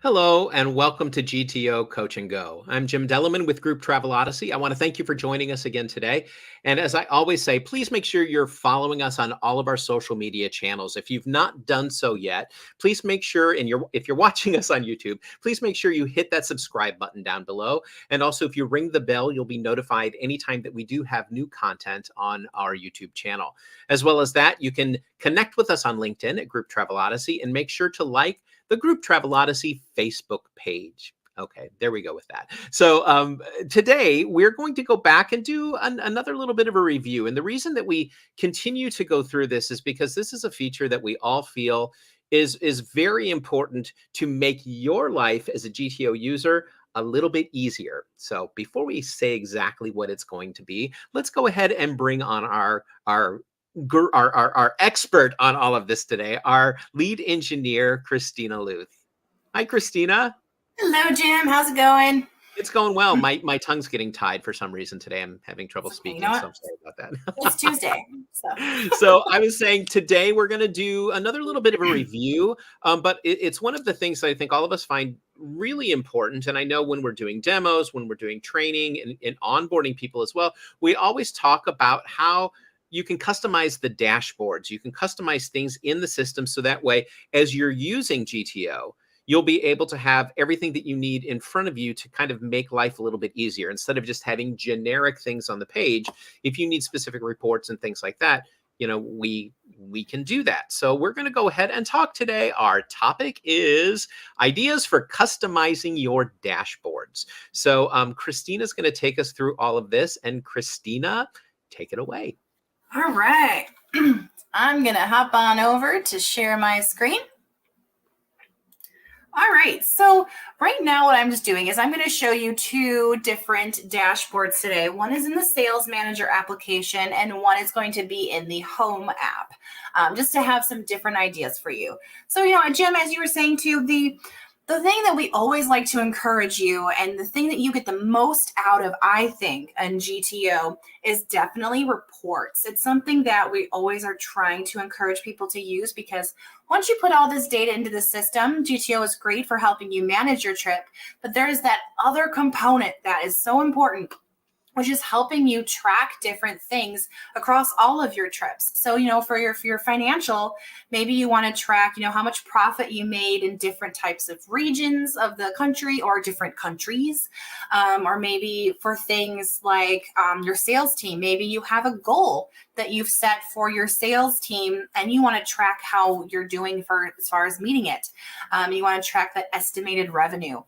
Hello and welcome to GTO Coach and Go. I'm Jim Delleman with Group Travel Odyssey. I want to thank you for joining us again today. And as I always say, please make sure you're following us on all of our social media channels. If you've not done so yet, please make sure, if you're watching us on YouTube, please make sure you hit that subscribe button down below. And also, if you ring the bell, you'll be notified anytime that we do have new content on our YouTube channel. As well as that, you can connect with us on LinkedIn at Group Travel Odyssey and make sure to like the Group Travel Odyssey Facebook page. Okay, there we go with that. So today we're going to go back and do another little bit of a review. And the reason that we continue to go through this is because this is a feature that we all feel is very important to make your life as a GTO user a little bit easier. So before we say exactly what it's going to be, let's go ahead and bring on our expert on all of this today, our lead engineer, Christina Luth. Hi, Christina. Hello, Jim. How's it going? It's going well. My tongue's getting tied for some reason today. I'm having trouble Okay, you speaking, know so what? I'm sorry about It's Tuesday, so that. So I was saying today we're going to do another little bit of a review, but it's one of the things that I think all of us find really important. And I know when we're doing demos, when we're doing training and onboarding people as well, we always talk about how you can customize the dashboards. You can customize things in the system so that way, as you're using GTO, you'll be able to have everything that you need in front of you to kind of make life a little bit easier. Instead of just having generic things on the page, if you need specific reports and things like that, we can do that. So we're going to go ahead and talk today. Our topic is ideas for customizing your dashboards. So Christina's going to take us through all of this. And Christina, take it away. all right. I'm going to hop on over to share my screen. All right, so right now what I'm just doing is I'm going to show you two different dashboards today. One is in the Sales Manager application and one is going to be in the Home app, just to have some different ideas for you. So, Jim, as you were saying too, the thing that we always like to encourage you and the thing that you get the most out of, I think, in GTO is definitely reports. It's something that we always are trying to encourage people to use because once you put all this data into the system, GTO is great for helping you manage your trip, but there's that other component that is so important, which is helping you track different things across all of your trips. So, for your financial, maybe you want to track, how much profit you made in different types of regions of the country or different countries. Or maybe for things like your sales team, maybe you have a goal that you've set for your sales team and you want to track how you're doing as far as meeting it. You want to track that estimated revenue.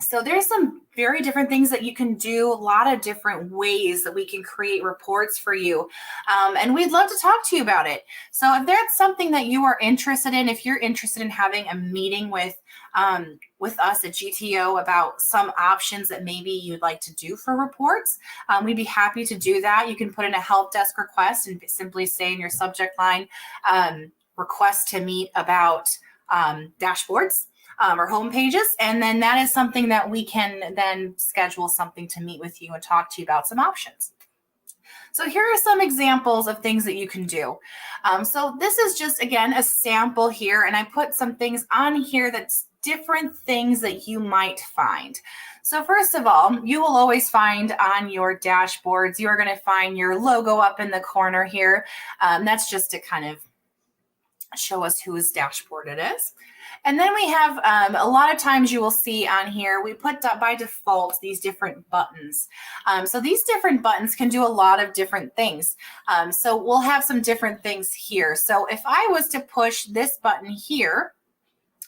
So there's some very different things that you can do, a lot of different ways that we can create reports for you. And we'd love to talk to you about it. So if that's something that you are interested in, if you're interested in having a meeting with us at GTO about some options that maybe you'd like to do for reports, we'd be happy to do that. You can put in a help desk request and simply say in your subject line, request to meet about dashboards. Or home pages. And then that is something that we can then schedule something to meet with you and talk to you about some options. So here are some examples of things that you can do. So this is just, again, a sample here. And I put some things on here that's different things that you might find. So first of all, you will always find on your dashboards, you're going to find your logo up in the corner here. That's just to kind of show us whose dashboard it is. And then we have a lot of times you will see on here, we put by default these different buttons. So these different buttons can do a lot of different things. So we'll have some different things here. So if I was to push this button here,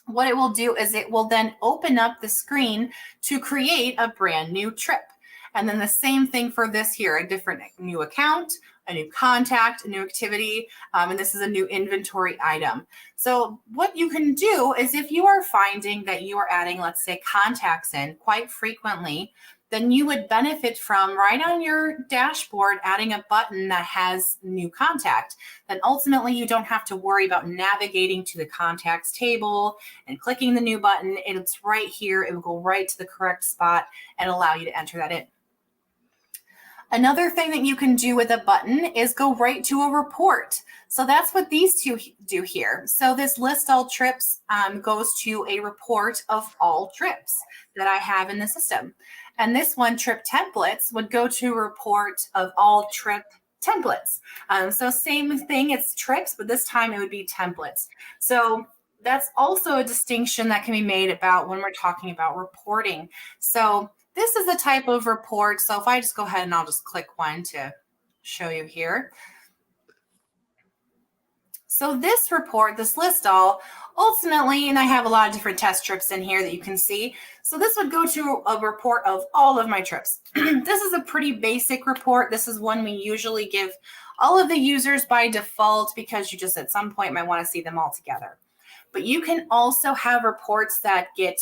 what it will do is it will then open up the screen to create a brand new trip. And then the same thing for this here, a different new account, a new contact, a new activity, and this is a new inventory item. So what you can do is if you are finding that you are adding, let's say, contacts in quite frequently, then you would benefit from right on your dashboard adding a button that has new contact. Then ultimately you don't have to worry about navigating to the contacts table and clicking the new button. It's right here. It will go right to the correct spot and allow you to enter that in. Another thing that you can do with a button is go right to a report. So that's what these two do here. So this list all trips goes to a report of all trips that I have in the system. And this one, trip templates, would go to a report of all trip templates. So same thing, it's trips, but this time it would be templates. So that's also a distinction that can be made about when we're talking about reporting. So this is the type of report. So if I just go ahead and I'll just click one to show you here. So this report, this list all, ultimately, and I have a lot of different test trips in here that you can see. So this would go to a report of all of my trips. This is a pretty basic report. This is one we usually give all of the users by default because you just at some point might want to see them all together. But you can also have reports that get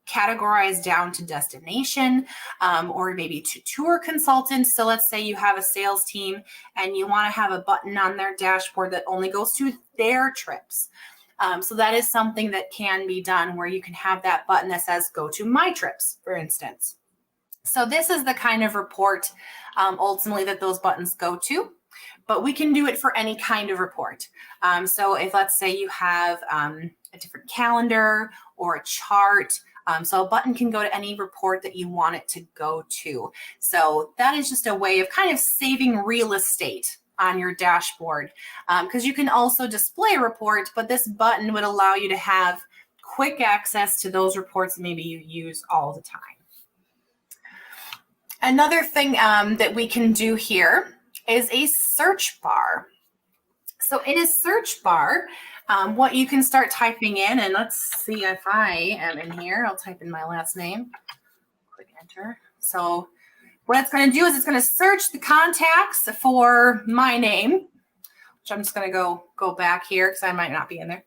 categorized down to destination or maybe to tour consultants. So let's say you have a sales team and you want to have a button on their dashboard that only goes to their trips. So that is something that can be done where you can have that button that says go to my trips, for instance. So this is the kind of report ultimately that those buttons go to. But we can do it for any kind of report. So if let's say you have a different calendar or a chart, so a button can go to any report that you want it to go to. So that is just a way of kind of saving real estate on your dashboard because you can also display a report, but this button would allow you to have quick access to those reports that maybe you use all the time. Another thing that we can do here is a search bar. So in a search bar, what you can start typing in, and let's see if I am in here. I'll type in my last name, click enter. So what it's going to do is it's going to search the contacts for my name, which I'm just going to go back here because I might not be in there.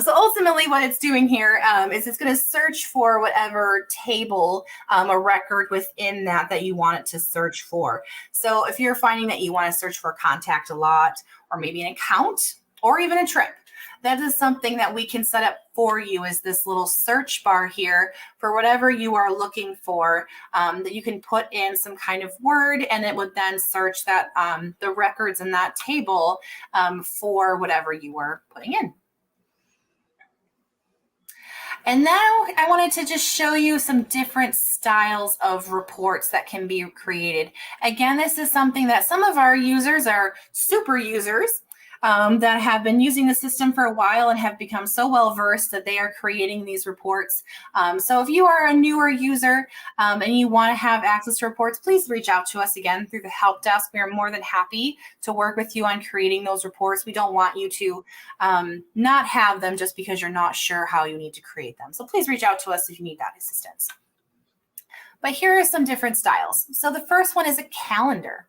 So ultimately what it's doing here is it's going to search for whatever table or record within that you want it to search for. So if you're finding that you want to search for a contact a lot, or maybe an account, or even a trip, that is something that we can set up for you is this little search bar here for whatever you are looking for that you can put in some kind of word and it would then search that the records in that table for whatever you were putting in. And now I wanted to just show you some different styles of reports that can be created. Again, this is something that some of our users are super users that have been using the system for a while and have become so well versed that they are creating these reports. So if you are a newer user and you want to have access to reports, please reach out to us again through the help desk. We are more than happy to work with you on creating those reports. We don't want you to not have them just because you're not sure how you need to create them. So please reach out to us if you need that assistance. But here are some different styles. So the first one is a calendar.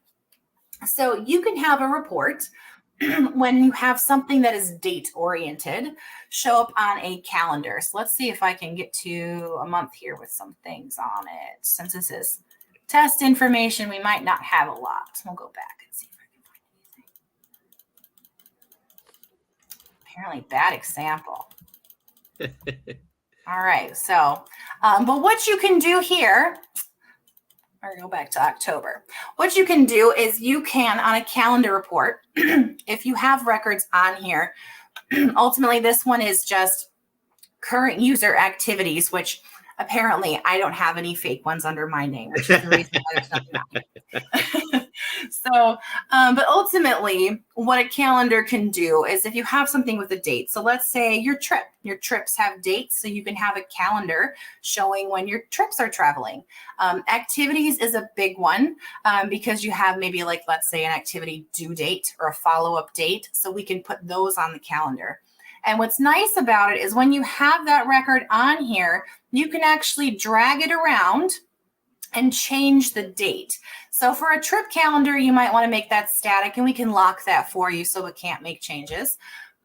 So you can have a report when you have something that is date oriented show up on a calendar. So let's see if I can get to a month here with some things on it. Since this is test information, we might not have a lot. We'll go back and see if I can find anything. Apparently bad example. All right, so, but what you can do here, or go back to October. What you can do is you can, on a calendar report, if you have records on here, ultimately this one is just current user activities, which apparently I don't have any fake ones under my name, which is the reason why there's nothing on here. So, but ultimately what a calendar can do is if you have something with a date, so let's say your trips have dates, so you can have a calendar showing when your trips are traveling. Activities is a big one because you have maybe like, let's say an activity due date or a follow-up date. So we can put those on the calendar. And what's nice about it is when you have that record on here, you can actually drag it around and change the date. So for a trip calendar, you might want to make that static and we can lock that for you so it can't make changes.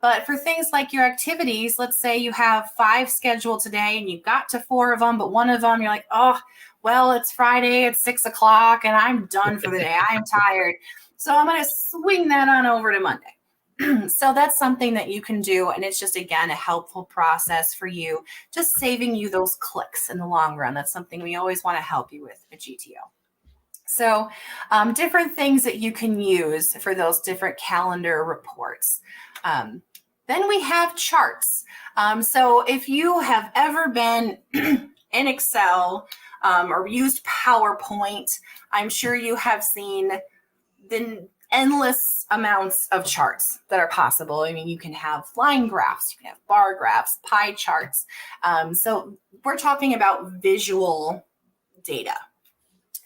But for things like your activities, let's say you have 5 scheduled today and you got to 4 of them, but one of them you're like, oh, well, it's Friday, it's 6 o'clock and I'm done for the day. I'm tired. So I'm going to swing that on over to Monday. So that's something that you can do. And it's just, again, a helpful process for you, just saving you those clicks in the long run. That's something we always want to help you with at GTO. So different things that you can use for those different calendar reports. Then we have charts. So if you have ever been in Excel or used PowerPoint, I'm sure you have seen the endless amounts of charts that are possible. I mean, you can have line graphs, you can have bar graphs, pie charts. So we're talking about visual data.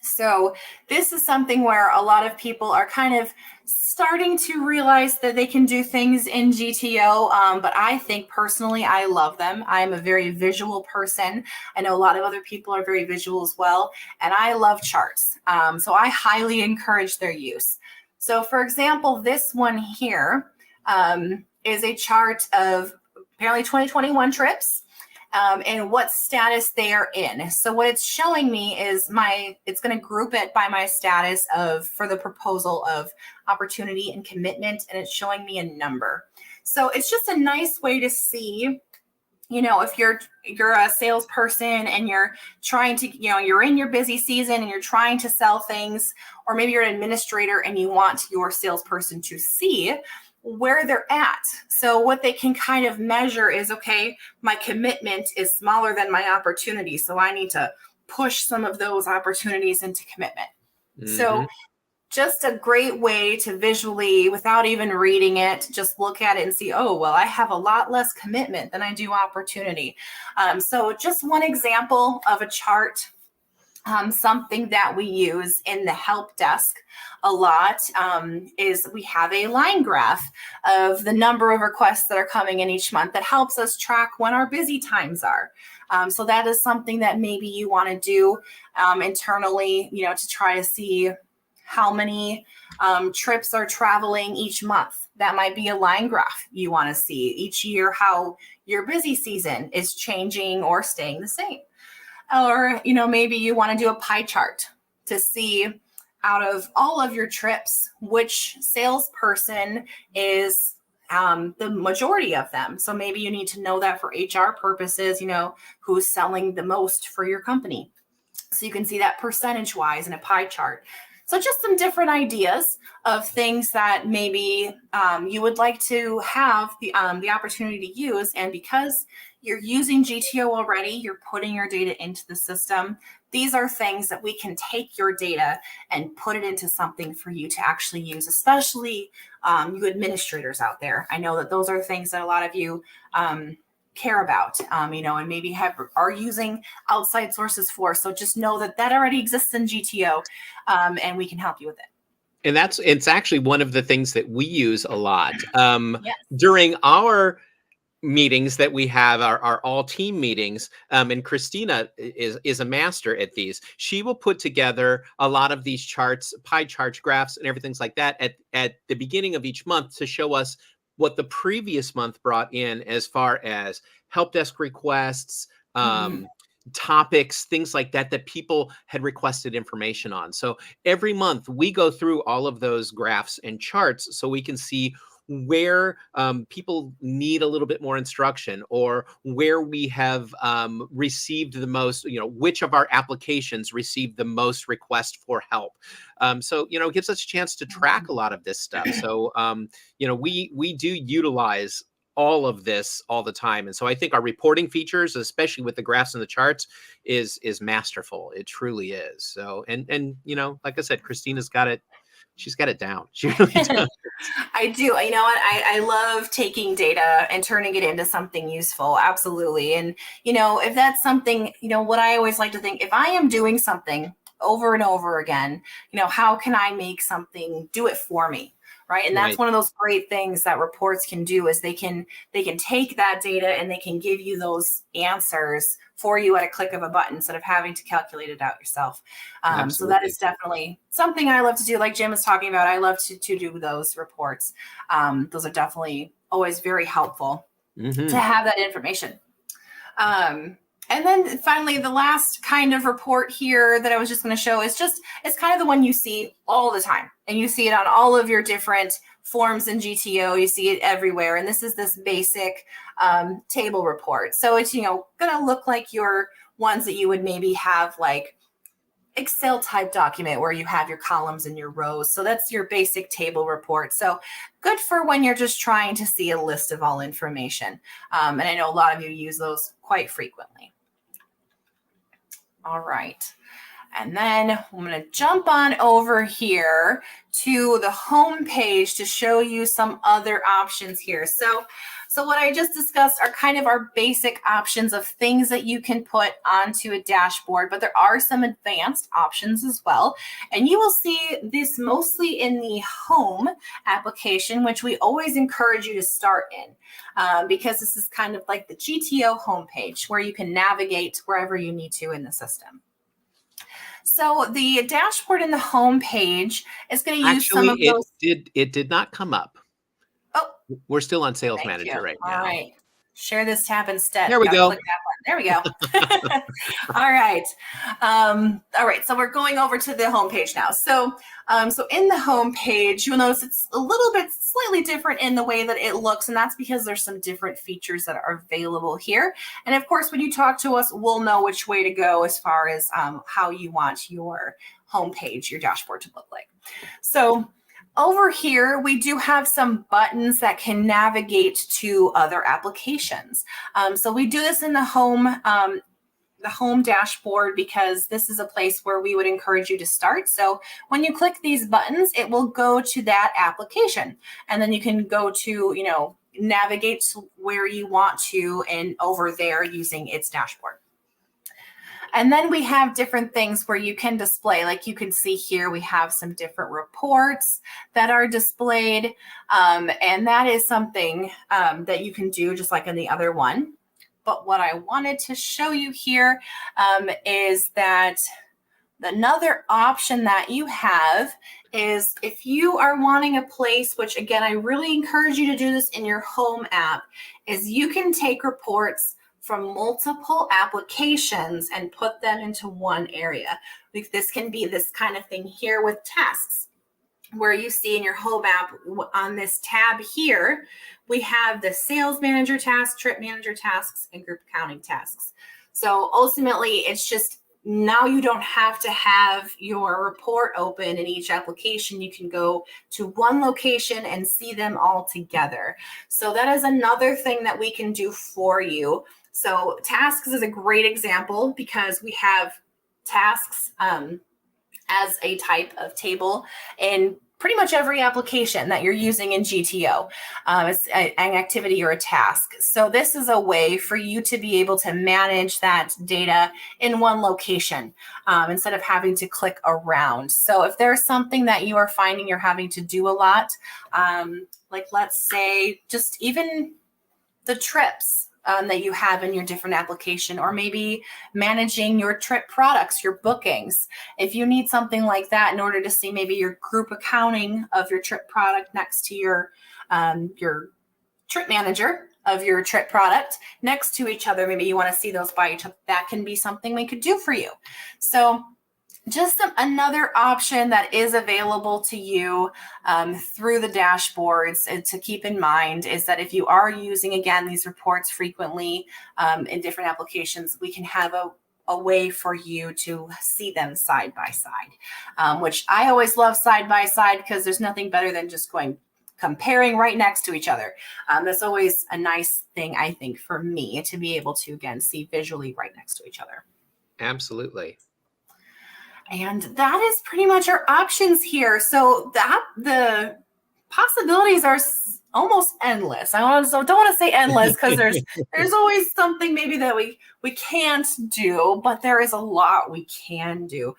So this is something where a lot of people are kind of starting to realize that they can do things in GTO, but I think personally, I love them. I'm a very visual person. I know a lot of other people are very visual as well, and I love charts. So I highly encourage their use. So for example, this one here is a chart of apparently 2021 trips. And what status they are in. So what it's showing me is it's going to group it by my status for the proposal of opportunity and commitment, and it's showing me a number. So it's just a nice way to see, if you're a salesperson and you're trying to, you're in your busy season and you're trying to sell things, or maybe you're an administrator and you want your salesperson to see where they're at. So what they can kind of measure is, okay, my commitment is smaller than my opportunity. So I need to push some of those opportunities into commitment. Mm-hmm. So just a great way to visually, without even reading it, just look at it and see, oh, well, I have a lot less commitment than I do opportunity. So just one example of a chart. Something that we use in the help desk a lot is we have a line graph of the number of requests that are coming in each month that helps us track when our busy times are. So that is something that maybe you want to do internally, to try to see how many trips are traveling each month. That might be a line graph you want to see each year, how your busy season is changing or staying the same. Or, maybe you want to do a pie chart to see out of all of your trips, which salesperson is the majority of them. So maybe you need to know that for HR purposes, who's selling the most for your company. So you can see that percentage wise in a pie chart. So just some different ideas of things that maybe you would like to have the opportunity to use. And because you're using GTO already, you're putting your data into the system. These are things that we can take your data and put it into something for you to actually use, especially you administrators out there. I know that those are things that a lot of you care about, and maybe are using outside sources for. So just know that already exists in GTO, and we can help you with it. And it's actually one of the things that we use a lot. Yes. During our meetings that we have, our all team meetings, and Christina is a master at these. She will put together a lot of these charts, pie charts, graphs, and everything's like that at the beginning of each month to show us what the previous month brought in as far as help desk requests, topics, things like that people had requested information on. So every month we go through all of those graphs and charts so we can see where people need a little bit more instruction, or where we have received the most, which of our applications received the most request for help. So, it gives us a chance to track a lot of this stuff. So, we do utilize all of this all the time. And so I think our reporting features, especially with the graphs and the charts, is masterful. It truly is. So, and like I said, Christina's got it. She's got it down. She really does. I do. You know what? I love taking data and turning it into something useful. Absolutely. And, if that's something, what I always like to think, if I am doing something over and over again, how can I make something do it for me? Right. And that's one of those great things that reports can do is they can take that data and they can give you those answers for you at a click of a button instead of having to calculate it out yourself. So that is definitely something I love to do. Like Jim was talking about, I love to do those reports. Those are definitely always very helpful to have that information. And then finally, the last kind of report here that I was just going to show is it's kind of the one you see all the time. And you see it on all of your different forms in GTO. You see it everywhere. And this is this basic table report. So it's, going to look like your ones that you would maybe have like Excel type document where you have your columns and your rows. So that's your basic table report. So good for when you're just trying to see a list of all information. And I know a lot of you use those quite frequently. All right. And then I'm going to jump on over here to the home page to show you some other options here. So what I just discussed are kind of our basic options of things that you can put onto a dashboard, but there are some advanced options as well. And you will see this mostly in the home application, which we always encourage you to start in because this is kind of like the GTO homepage where you can navigate wherever you need to in the system. So the dashboard in the home page is going to use some of those. It did not come up. Oh, we're still on Sales thank Manager you. right All now. right. Share this tab instead. There we go. Click that one. There we go. All right. All right. So we're going over to the home page now. So in the home page, you'll notice it's a little bit slightly different in the way that it looks, and that's because there's some different features that are available here. And of course, when you talk to us, we'll know which way to go as far as how you want your home page, your dashboard to look like. So over here, we do have some buttons that can navigate to other applications. So we do this in the home dashboard because this is a place where we would encourage you to start. So when you click these buttons, it will go to that application. And then you can go to, navigate to where you want to and over there using its dashboard. And then we have different things where you can display, like you can see here, we have some different reports that are displayed. And that is something that you can do just like in the other one. But what I wanted to show you here is that another option that you have is if you are wanting a place, which again, I really encourage you to do this in your home app, is you can take reports from multiple applications and put them into one area. This can be this kind of thing here with tasks, where you see in your home app on this tab here, we have the sales manager tasks, trip manager tasks, and group accounting tasks. So ultimately, it's just now you don't have to have your report open in each application. You can go to one location and see them all together. So that is another thing that we can do for you. So tasks is a great example because we have tasks as a type of table in pretty much every application that you're using in GTO. It's an activity or a task. So this is a way for you to be able to manage that data in one location instead of having to click around. So if there's something that you are finding you're having to do a lot, like let's say just even the trips that you have in your different application, or maybe managing your trip products, your bookings. If you need something like that in order to see maybe your group accounting of your trip product next to your trip manager of your trip product next to each other, maybe you want to see those by each other, that can be something we could do for you. So just another option that is available to you through the dashboards, and to keep in mind is that if you are using, again, these reports frequently in different applications, we can have a way for you to see them side by side, which I always love side by side because there's nothing better than just comparing right next to each other. That's always a nice thing, I think, for me to be able to, again, see visually right next to each other. Absolutely. And that is pretty much our options here. So the possibilities are almost endless. I don't want to say endless because there's always something maybe that we can't do, but there is a lot we can do.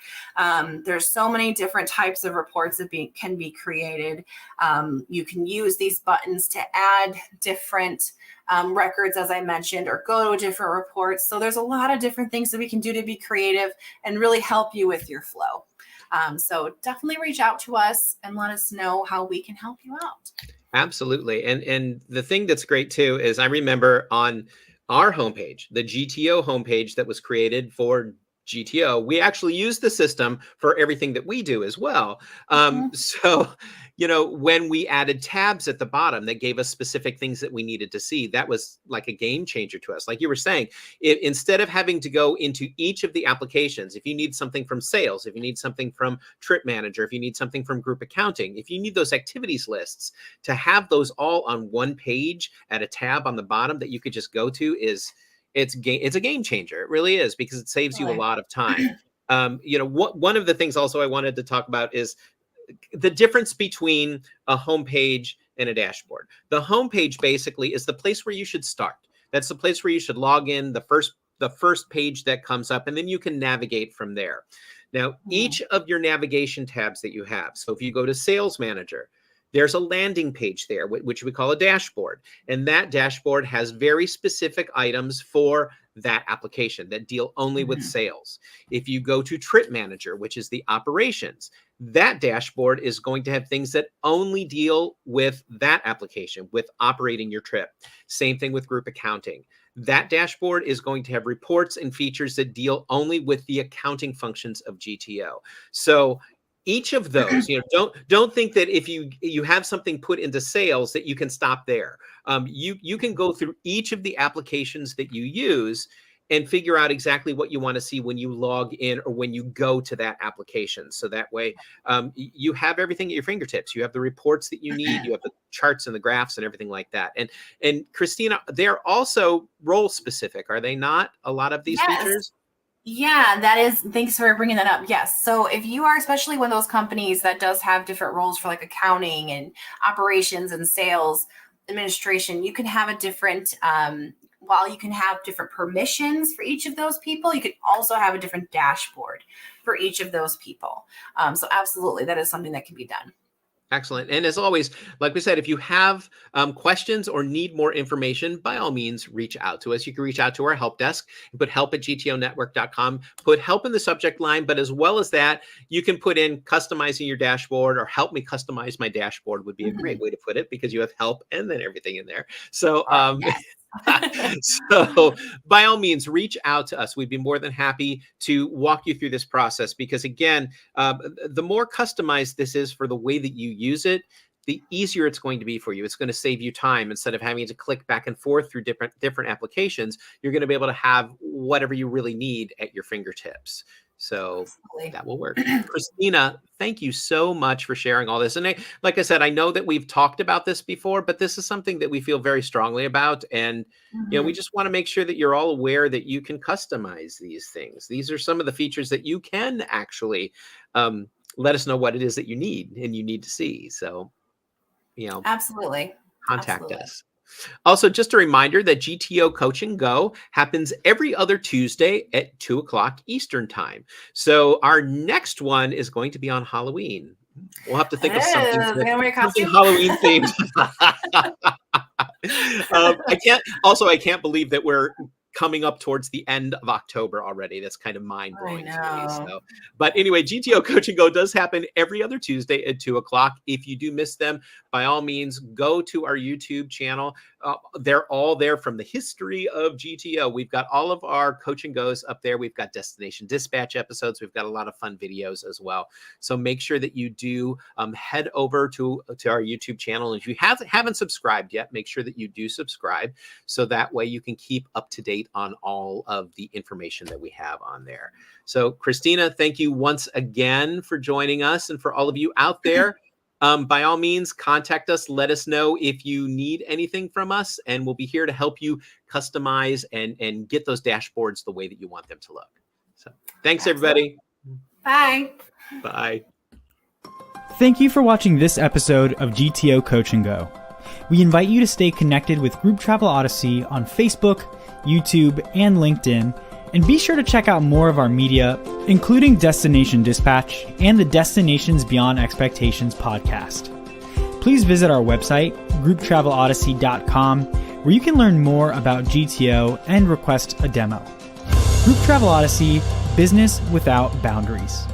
There's so many different types of reports that can be created. You can use these buttons to add different records, as I mentioned, or go to a different report. So there's a lot of different things that we can do to be creative and really help you with your flow. So definitely reach out to us and let us know how we can help you out. Absolutely. And the thing that's great too is I remember on our homepage, the GTO homepage that was created for GTO, we actually use the system for everything that we do as well. Mhm. So, when we added tabs at the bottom that gave us specific things that we needed to see, that was like a game changer to us. Like you were saying, instead of having to go into each of the applications, if you need something from sales, if you need something from trip manager, if you need something from group accounting, if you need those activities lists, to have those all on one page at a tab on the bottom that you could just go to it's a game changer. It really is, because it saves you a Really. lot of time. One of the things also I wanted to talk about is the difference between a homepage and a dashboard. The homepage basically is the place where you should start. That's the place where you should log in, the first page that comes up, and then you can navigate from there. Now, Mhm. each of your navigation tabs that you have, so if you go to Sales Manager, there's a landing page there, which we call a dashboard. And that dashboard has very specific items for that application that deal only with Mhm. sales. If you go to Trip Manager, which is the operations, that dashboard is going to have things that only deal with that application, with operating your trip. Same thing with Group Accounting. That dashboard is going to have reports and features that deal only with the accounting functions of GTO. So each of those, don't think that if you have something put into sales that you can stop there. You can go through each of the applications that you use and figure out exactly what you want to see when you log in or when you go to that application. So that way, you have everything at your fingertips. You have the reports that you need. You have the charts and the graphs and everything like that. And Christina, they're also role specific, are they not? A lot of these Yes. features. Yeah, that is. Thanks for bringing that up. Yes. So if you are, especially one of those companies that does have different roles for like accounting and operations and sales administration, you can have a different, while you can have different permissions for each of those people, you can also have a different dashboard for each of those people. So absolutely, that is something that can be done. Excellent. And as always, like we said, if you have questions or need more information, by all means, reach out to us. You can reach out to our help desk and put help@gtonetwork.com, put help in the subject line. But as well as that, you can put in customizing your dashboard, or help me customize my dashboard would be a great Mhm. way to put it, because you have help and then everything in there. So, Yes. so by all means, reach out to us. We'd be more than happy to walk you through this process, because again, the more customized this is for the way that you use it, the easier it's going to be for you. It's going to save you time. Instead of having to click back and forth through different applications, you're going to be able to have whatever you really need at your fingertips. So Absolutely. that will work. Christina, thank you so much for sharing all this. And like I said, I know that we've talked about this before, but this is something that we feel very strongly about. And we Mhm. just want to make sure that you're all aware that you can customize these things. These are some of the features that you can actually let us know what it is that you need and you need to see. So, Absolutely. contact Absolutely. us. Also, just a reminder that GTO Coach and Go happens every other Tuesday at 2 o'clock Eastern Time. So our next one is going to be on Halloween. We'll have to think of something Is it gonna wear a something costume? Halloween themed. I can't believe that we're coming up towards the end of October already. That's kind of mind I blowing to me. know. So, but anyway, GTO Coach and Go does happen every other Tuesday at 2 o'clock. If you do miss them, by all means, go to our YouTube channel. They're all there from the history of GTO. We've got all of our Coach and Goes up there. We've got Destination Dispatch episodes. We've got a lot of fun videos as well. So make sure that you do head over to our YouTube channel. If you haven't subscribed yet, make sure that you do subscribe, so that way you can keep up to date on all of the information that we have on there. So Christina, thank you once again for joining us, and for all of you out there, by all means, contact us. Let us know if you need anything from us, and we'll be here to help you customize and get those dashboards the way that you want them to look. So thanks, Absolutely. everybody. Bye. Bye. Thank you for watching this episode of GTO Coach and Go. We invite you to stay connected with Group Travel Odyssey on Facebook, YouTube, and LinkedIn, and be sure to check out more of our media, including Destination Dispatch and the Destinations Beyond Expectations podcast. Please visit our website, grouptravelodyssey.com, where you can learn more about GTO and request a demo. Group Travel Odyssey, business without boundaries.